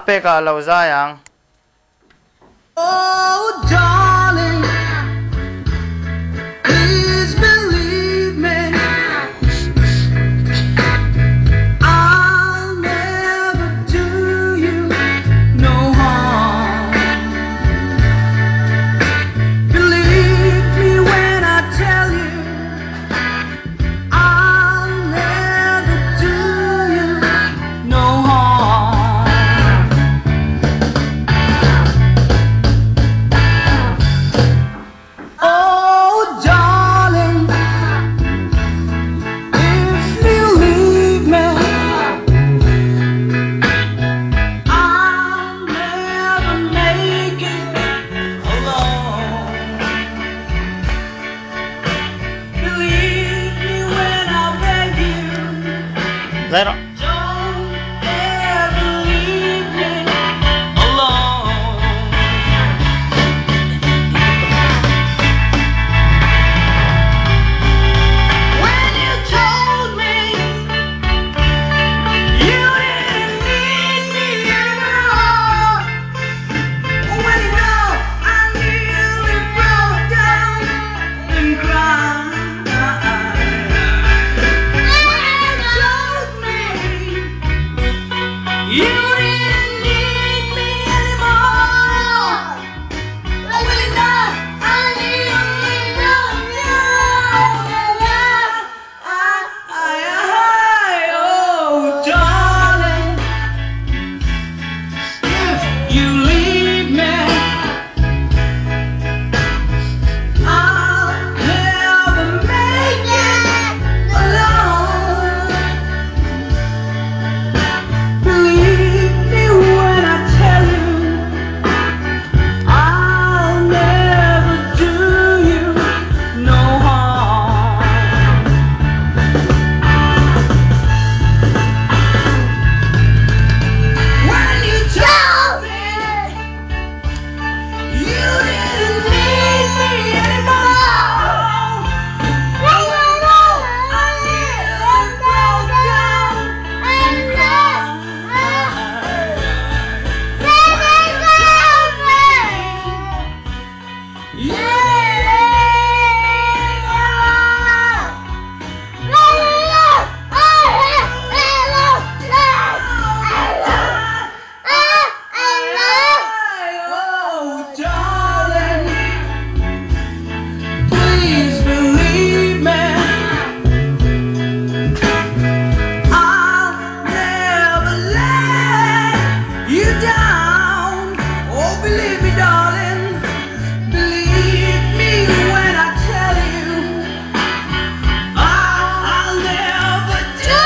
vanlalpeka alaw sayang. Oh, darling, please believe me. I'll never do you no harm. Believe me when I tell you I'll never do you no harm. Oh, darling, if you leave me, I'll never make it alone. Believe me when I beg you, Lero. don't ever leave me alone. When you told me you didn't need me anymore, when you know I nearly broke down and cried. When you told me you didn't need me anymore, when you know I nearly broke down. Oh, darling, if you leave me, I'll never make it alone. Believe me when I tell you I'll never do you no harm. When you told me you didn't need me anymore, when you know I nearly broke down and cried. You didn't need me Oh, darling, please believe me. I'll never let you down. Oh, believe me, darling. Believe me when I tell you I'll never do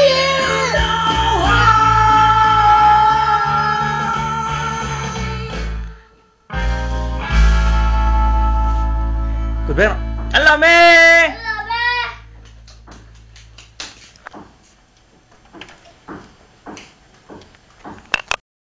you no harm. Good. Alame.